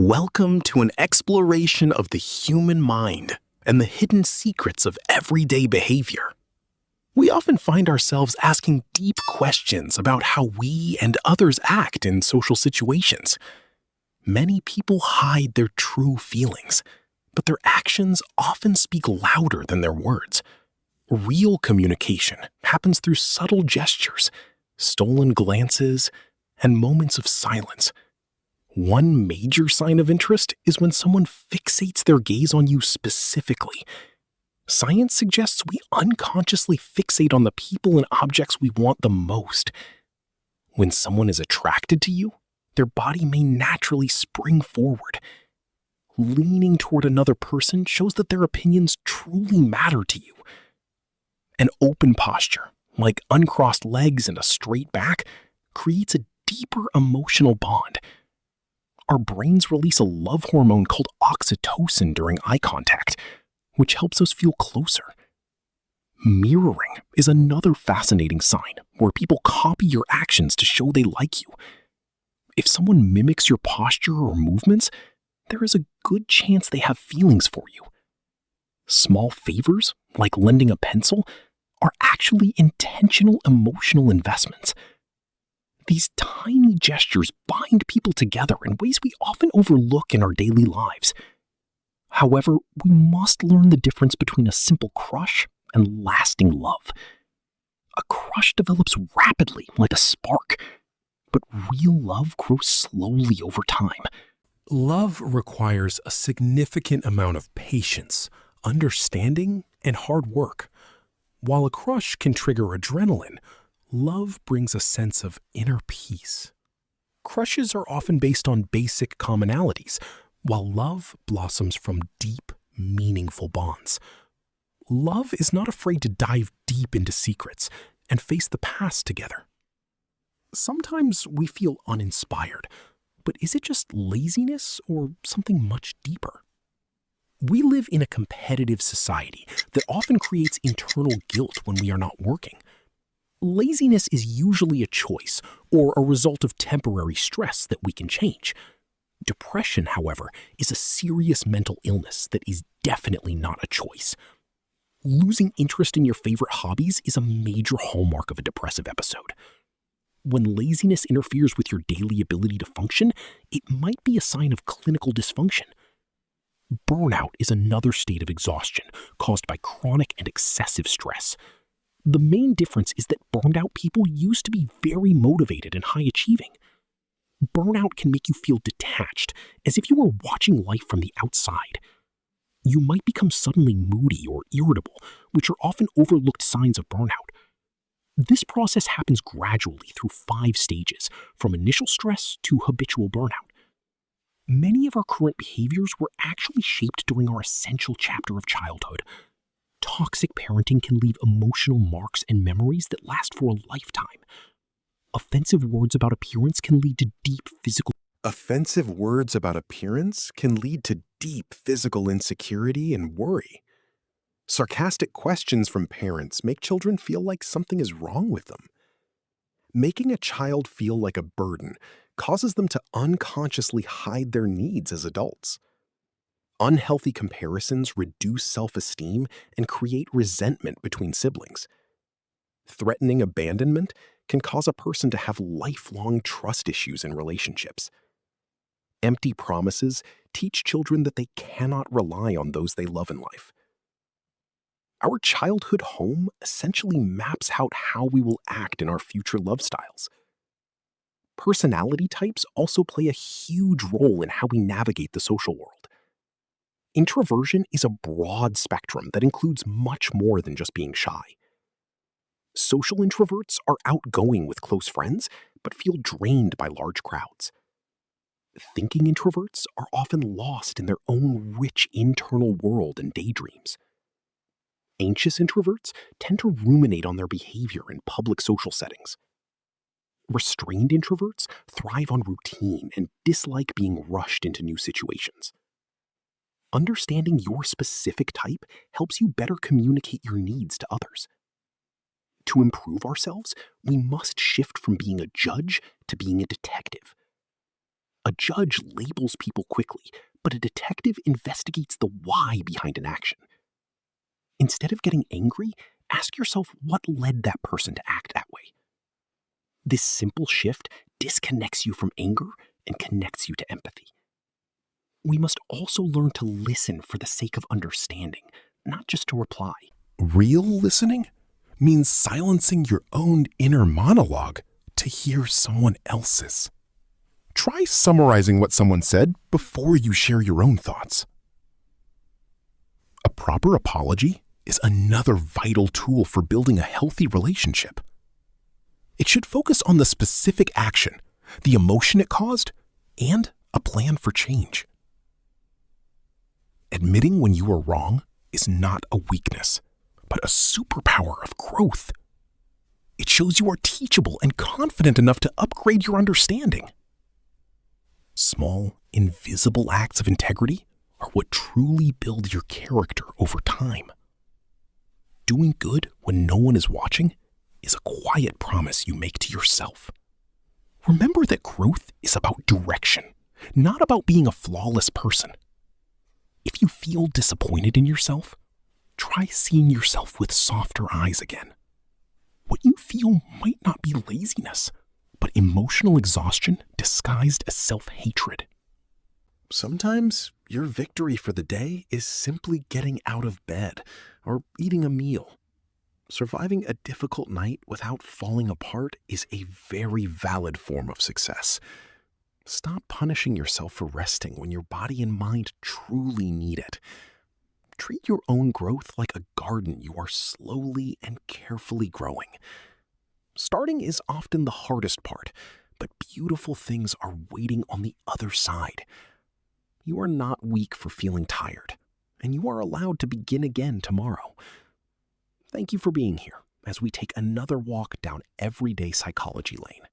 Welcome to an exploration of the human mind and the hidden secrets of everyday behavior. We often find ourselves asking deep questions about how we and others act in social situations. Many people hide their true feelings, but their actions often speak louder than their words. Real communication happens through subtle gestures, stolen glances, and moments of silence. One major sign of interest is when someone fixates their gaze on you specifically. Science suggests we unconsciously fixate on the people and objects we want the most. When someone is attracted to you, their body may naturally spring forward. Leaning toward another person shows that their opinions truly matter to you. An open posture, like uncrossed legs and a straight back, creates a deeper emotional bond. Our brains release a love hormone called oxytocin during eye contact, which helps us feel closer. Mirroring is another fascinating sign where people copy your actions to show they like you. If someone mimics your posture or movements, there is a good chance they have feelings for you. Small favors, like lending a pencil, are actually intentional emotional investments. These tiny gestures bind people together in ways we often overlook in our daily lives. However, we must learn the difference between a simple crush and lasting love. A crush develops rapidly, like a spark, but real love grows slowly over time. Love requires a significant amount of patience, understanding, and hard work. While a crush can trigger adrenaline, love brings a sense of inner peace. Crushes are often based on basic commonalities, while love blossoms from deep, meaningful bonds. Love is not afraid to dive deep into secrets and face the past together. Sometimes we feel uninspired, but is it just laziness or something much deeper? We live in a competitive society that often creates internal guilt when we are not working. Laziness is usually a choice or a result of temporary stress that we can change. Depression, however, is a serious mental illness that is definitely not a choice. Losing interest in your favorite hobbies is a major hallmark of a depressive episode. When laziness interferes with your daily ability to function, it might be a sign of clinical dysfunction. Burnout is another state of exhaustion caused by chronic and excessive stress. The main difference is that burned out people used to be very motivated and high achieving. Burnout can make you feel detached, as if you were watching life from the outside. You might become suddenly moody or irritable, which are often overlooked signs of burnout. This process happens gradually through 5 stages, from initial stress to habitual burnout. Many of our current behaviors were actually shaped during our essential chapter of childhood. Toxic parenting can leave emotional marks and memories that last for a lifetime. Offensive words about appearance can lead to deep physical insecurity and worry. Sarcastic questions from parents make children feel like something is wrong with them. Making a child feel like a burden causes them to unconsciously hide their needs as adults. Unhealthy comparisons reduce self-esteem and create resentment between siblings. Threatening abandonment can cause a person to have lifelong trust issues in relationships. Empty promises teach children that they cannot rely on those they love in life. Our childhood home essentially maps out how we will act in our future love styles. Personality types also play a huge role in how we navigate the social world. Introversion is a broad spectrum that includes much more than just being shy. Social introverts are outgoing with close friends, but feel drained by large crowds. Thinking introverts are often lost in their own rich internal world and daydreams. Anxious introverts tend to ruminate on their behavior in public social settings. Restrained introverts thrive on routine and dislike being rushed into new situations. Understanding your specific type helps you better communicate your needs to others. To improve ourselves, we must shift from being a judge to being a detective. A judge labels people quickly, but a detective investigates the why behind an action. Instead of getting angry, ask yourself what led that person to act that way. This simple shift disconnects you from anger and connects you to empathy. We must also learn to listen for the sake of understanding, not just to reply. Real listening means silencing your own inner monologue to hear someone else's. Try summarizing what someone said before you share your own thoughts. A proper apology is another vital tool for building a healthy relationship. It should focus on the specific action, the emotion it caused, and a plan for change. Admitting when you are wrong is not a weakness, but a superpower of growth. It shows you are teachable and confident enough to upgrade your understanding. Small, invisible acts of integrity are what truly build your character over time. Doing good when no one is watching is a quiet promise you make to yourself. Remember that growth is about direction, not about being a flawless person. If you feel disappointed in yourself, try seeing yourself with softer eyes again. What you feel might not be laziness, but emotional exhaustion disguised as self-hatred. Sometimes your victory for the day is simply getting out of bed or eating a meal. Surviving a difficult night without falling apart is a very valid form of success. Stop punishing yourself for resting when your body and mind truly need it. Treat your own growth like a garden you are slowly and carefully growing. Starting is often the hardest part, but beautiful things are waiting on the other side. You are not weak for feeling tired, and you are allowed to begin again tomorrow. Thank you for being here as we take another walk down everyday psychology lane.